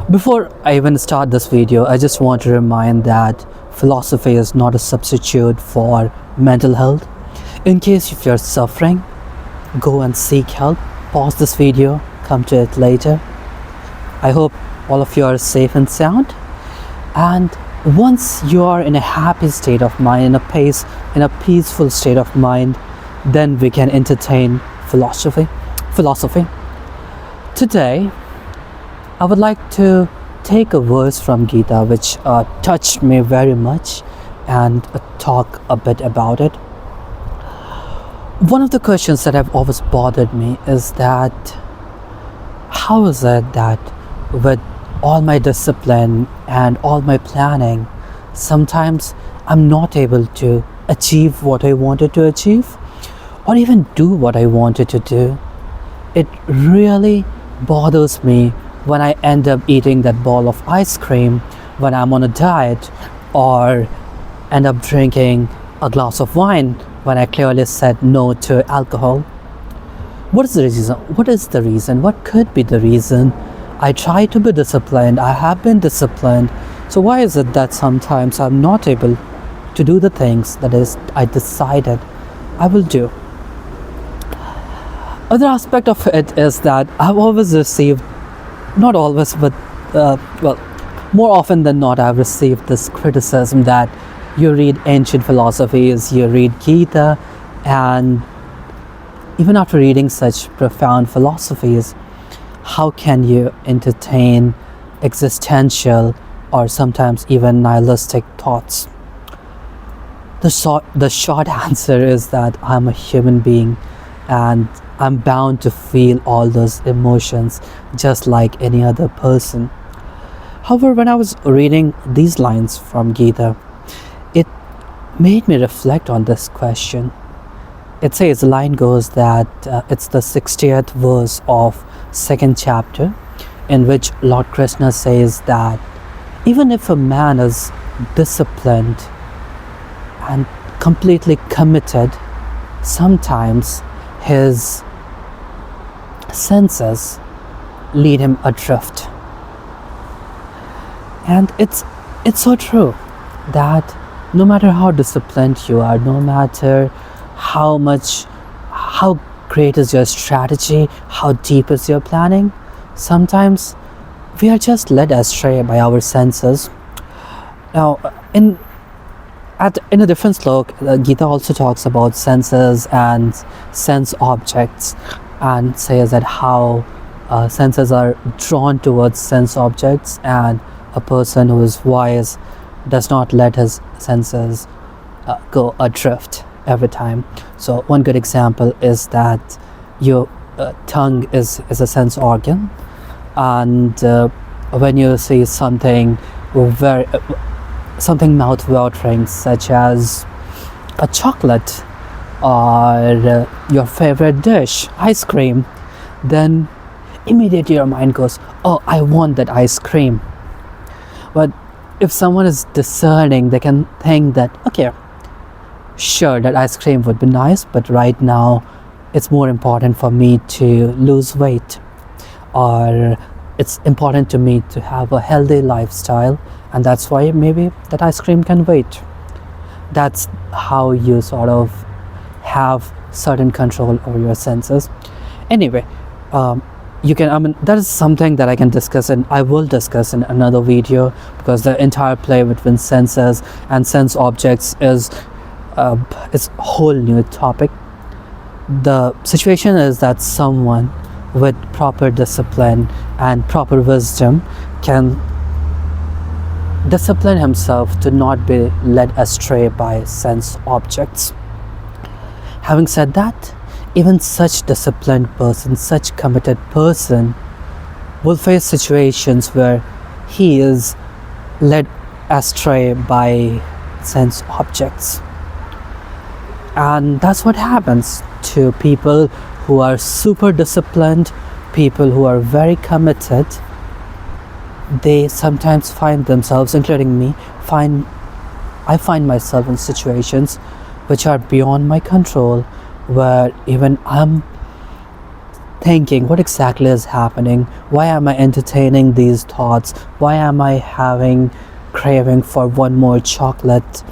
Before I even start this video, I just want to remind that philosophy is not a substitute for mental health. In case if you're suffering, go and seek help. Pause this video, come to it later. I hope all of you are safe and sound. And once you are in a happy state of mind, in a peaceful state of mind, then we can entertain philosophy. Today, I would like to take a verse from Gita which touched me very much and talk a bit about it. One of the questions that have always bothered me is that how is it that with all my discipline and all my planning, sometimes I'm not able to achieve what I wanted to achieve or even do what I wanted to do. It really bothers me when I end up eating that bowl of ice cream when I'm on a diet, or end up drinking a glass of wine when I clearly said no to alcohol. What is the reason? What could be the reason? I try to be disciplined, I have been disciplined, so why is it that sometimes I'm not able to do the things that I decided I will do? Other aspect of it is that I've always received, not always, but more often than not, I've received this criticism that you read ancient philosophies, you read Gita, and even after reading such profound philosophies, how can you entertain existential or sometimes even nihilistic thoughts? The short answer is that I'm a human being and I'm bound to feel all those emotions just like any other person. However, when I was reading these lines from Gita, it made me reflect on this question. It says, the line goes that it's the 60th verse of 2nd chapter, in which Lord Krishna says that even if a man is disciplined and completely committed, sometimes his senses lead him adrift. And it's so true that no matter how disciplined you are, no matter how great is your strategy, how deep is your planning, sometimes we are just led astray by our senses. Now, in a different slok, Gita also talks about senses and sense objects, and says that how senses are drawn towards sense objects, and a person who is wise does not let his senses go adrift every time. So one good example is that your tongue is a sense organ, and when you see something something mouth-watering, such as a chocolate or your favorite dish, ice cream, then immediately your mind goes, oh, I want that ice cream. But if someone is discerning, they can think that, okay, sure, that ice cream would be nice, but right now it's more important for me to lose weight, or it's important to me to have a healthy lifestyle, and that's why maybe that ice cream can wait. That's how you sort of have certain control over your senses. Anyway, that is something that I can discuss, and I will discuss in another video, because the entire play between senses and sense objects is a whole new topic. The situation is that someone with proper discipline and proper wisdom can discipline himself to not be led astray by sense objects. Having said that, even such disciplined person, such committed person, will face situations where he is led astray by sense objects. And that's what happens to people who are super disciplined, people who are very committed. They sometimes find themselves, including me, I find myself in situations which are beyond my control, where even I'm thinking, what exactly is happening? Why am I entertaining these thoughts? Why am I having craving for one more chocolate?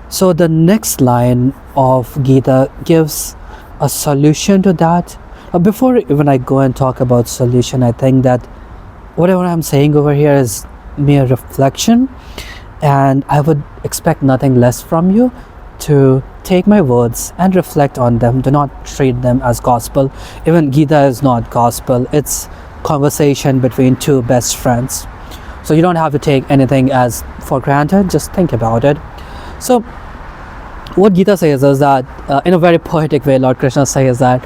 So the next line of Gita gives a solution to that. Before even I go and talk about solution, I think that whatever I'm saying over here is mere reflection, and I would expect nothing less from you to take my words and reflect on them. Do not treat them as gospel. Even Gita is not gospel, it's conversation between two best friends. So you don't have to take anything as for granted, just think about it. So what Gita says is that, in a very poetic way, Lord Krishna says that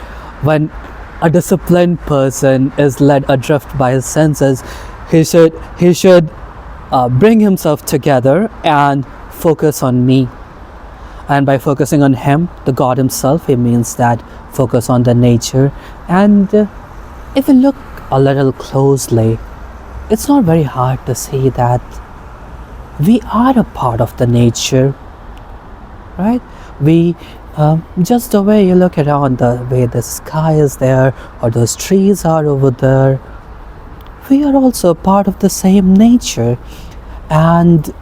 when a disciplined person is led adrift by his senses, he should bring himself together and focus on me. And by focusing on him, the God himself, he means that focus on the nature. And if we look a little closely, it's not very hard to see that we are a part of the nature, right? We just the way you look around, the way the sky is there or those trees are over there, we are also part of the same nature. And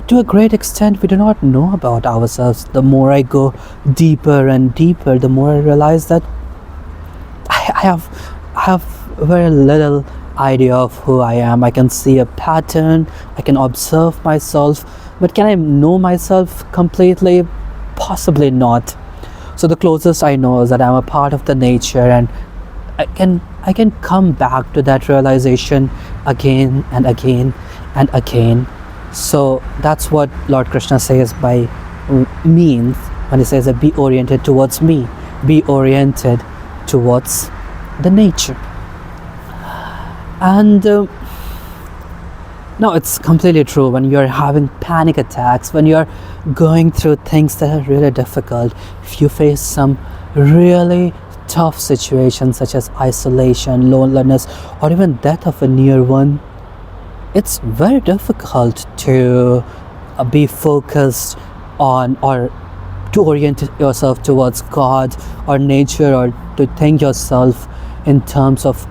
to a great extent, we do not know about ourselves. The more I go deeper and deeper, the more I realize that I have very little idea of who I am. I can see a pattern, I can observe myself, but can I know myself completely? Possibly not. So the closest I know is that I'm a part of the nature, and I can come back to that realization again and again and again. So that's what Lord Krishna says by means when he says that be oriented towards me, be oriented towards the nature. And no, it's completely true. When you're having panic attacks, when you're going through things that are really difficult, if you face some really tough situations such as isolation, loneliness, or even death of a near one, it's very difficult to be focused on or to orient yourself towards God or nature, or to think yourself in terms of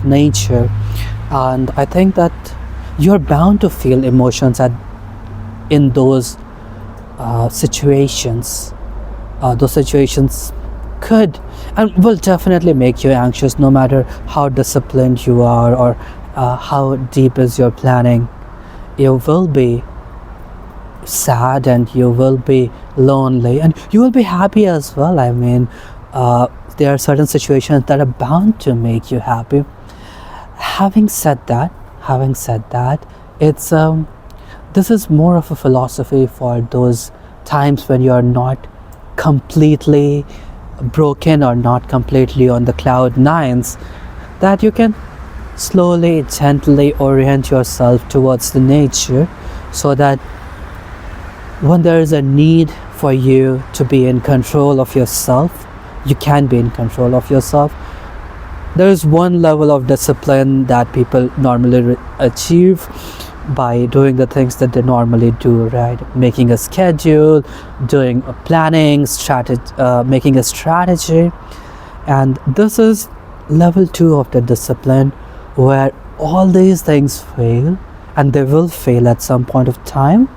nature. And I think that you're bound to feel emotions in those situations. Those situations could and will definitely make you anxious, no matter how disciplined you are or how deep is your planning. You will be sad and you will be lonely, and you will be happy as well. I mean, there are certain situations that are bound to make you happy. Having said that, it's this is more of a philosophy for those times when you are not completely broken or not completely on the cloud nines, that you can slowly, gently orient yourself towards the nature, so that when there is a need for you to be in control of yourself, you can be in control of yourself. There is one level of discipline that people normally achieve by doing the things that they normally do, right? Making a schedule, doing a planning, making a strategy. And this is level 2 of the discipline, where all these things fail, and they will fail at some point of time.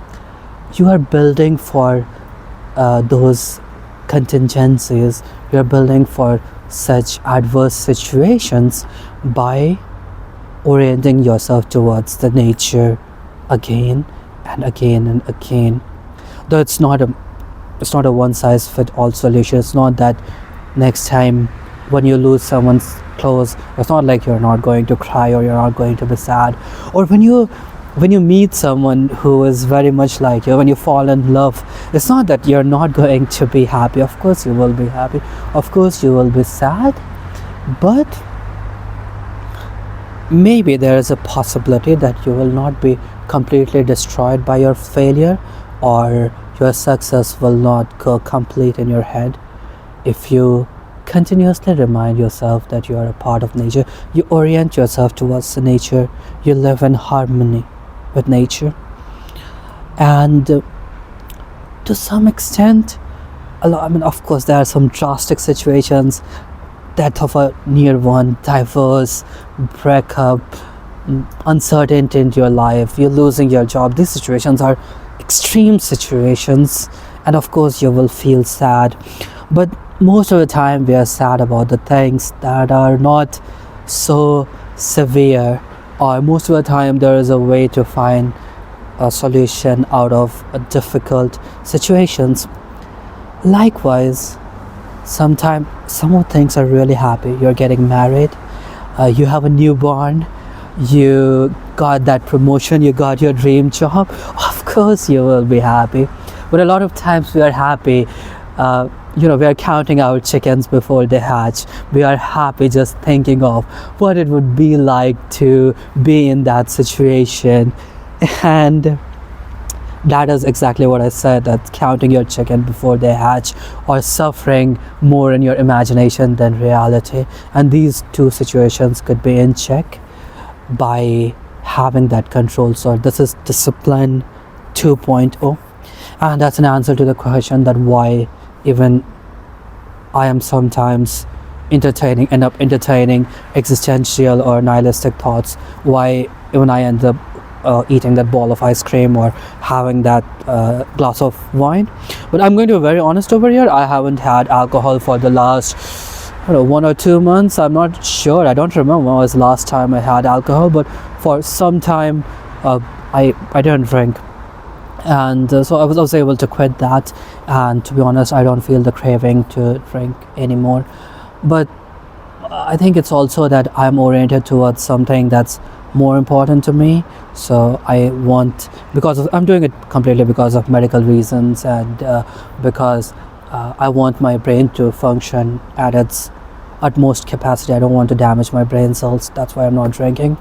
You are building for those contingencies. You are building for such adverse situations by orienting yourself towards the nature again and again and again. Though it's not a one size fit all solution. It's not that next time when you lose someone's clothes, it's not like you're not going to cry or you're not going to be sad. Or when you meet someone who is very much like you, when you fall in love, it's not that you're not going to be happy. Of course you will be happy, of course you will be sad, but maybe there is a possibility that you will not be completely destroyed by your failure, or your success will not go complete in your head if you continuously remind yourself that you are a part of nature. You orient yourself towards the nature, you live in harmony with nature. And to some extent, of course there are some drastic situations death of a near one, divorce, breakup, uncertainty in your life, you're losing your job. These situations are extreme situations, and of course you will feel sad. But most of the time we are sad about the things that are not so severe, or most of the time there is a way to find a solution out of difficult situations. Likewise, sometimes some of things are really happy. You're getting married, you have a newborn, you got that promotion, you got your dream job. Of course you will be happy. But a lot of times we are happy, we are counting our chickens before they hatch. We are happy just thinking of what it would be like to be in that situation. And that is exactly what I said, that counting your chicken before they hatch, or suffering more in your imagination than reality. And these two situations could be in check by having that control. So this is discipline 2.0, and that's an answer to the question that why even I am sometimes end up entertaining existential or nihilistic thoughts, why even I end up eating that ball of ice cream or having that glass of wine. But I'm going to be very honest over here. I haven't had alcohol for the last 1 or 2 months. I'm not sure, I don't remember when was the last time I had alcohol, but for some time I didn't drink. And so I was able to quit that, and to be honest, I don't feel the craving to drink anymore. But I think it's also that I'm oriented towards something that's more important to me. So I want, I'm doing it completely because of medical reasons, and because I want my brain to function at its utmost capacity. I don't want to damage my brain cells. That's why I'm not drinking.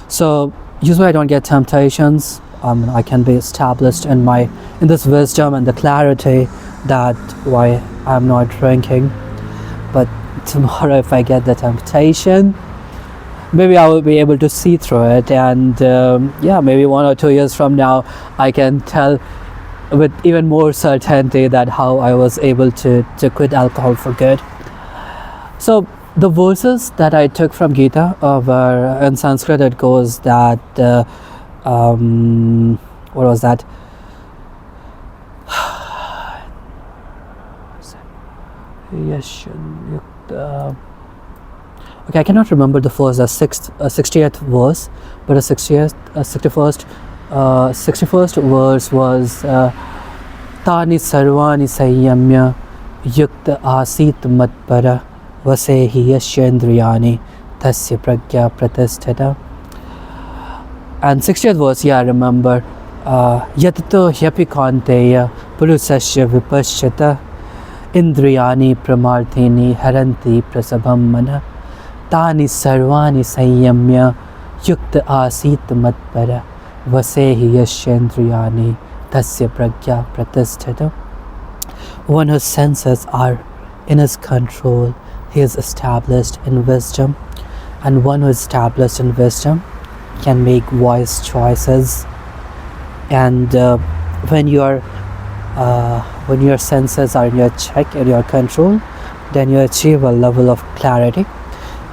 So usually I don't get temptations. I can be established in this wisdom and the clarity, that why I'm not drinking. But tomorrow, if I get the temptation, maybe I will be able to see through it, and maybe 1 or 2 years from now I can tell with even more certainty that how I was able to quit alcohol for good. So the verses that I took from Gita were in Sanskrit. It goes that what was that? Okay, I cannot remember the first, the 60th verse, but the 61st verse was Tani sarvani sanyamya yukta asit matpara vasehi yashendriyani tasya pragya pratisthita. And 60th verse, I remember, Yatato hyapikanteya purusasya vipaschata indriyani pramarthini haranti prasabham mana tani sarvani sanyamya yukta asit matpara vasehi yashendriyani tasya pragya pratisthita. One whose senses are in his control, he is established in wisdom, and one who is established in wisdom can make wise choices. And when your senses are in your check, in your control, then you achieve a level of clarity,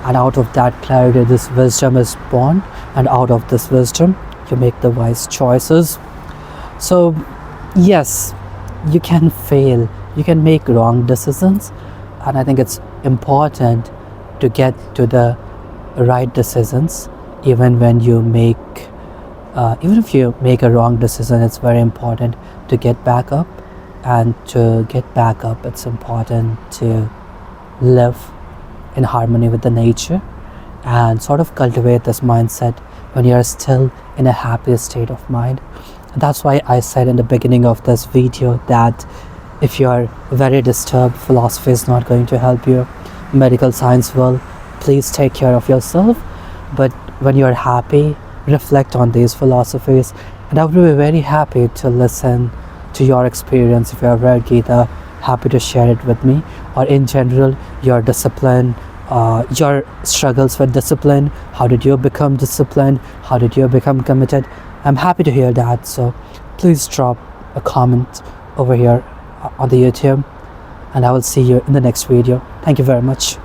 and out of that clarity this wisdom is born, and out of this wisdom you make the wise choices. So yes, you can fail, you can make wrong decisions, and I think it's important to get to the right decisions. Even when you even if you make a wrong decision, it's very important to get back up. And to get back up, it's important to live in harmony with the nature and sort of cultivate this mindset when you're still in a happy state of mind. And that's why I said in the beginning of this video that if you're very disturbed, philosophy is not going to help you. Medical science will. Please take care of yourself. But when you're happy, reflect on these philosophies, and I would be very happy to listen to your experience. If you have read Gita, happy to share it with me, or in general your discipline, your struggles with discipline. How did you become disciplined? How did you become committed? I'm happy to hear that. So please drop a comment over here on the YouTube, and I will see you in the next video. Thank you very much.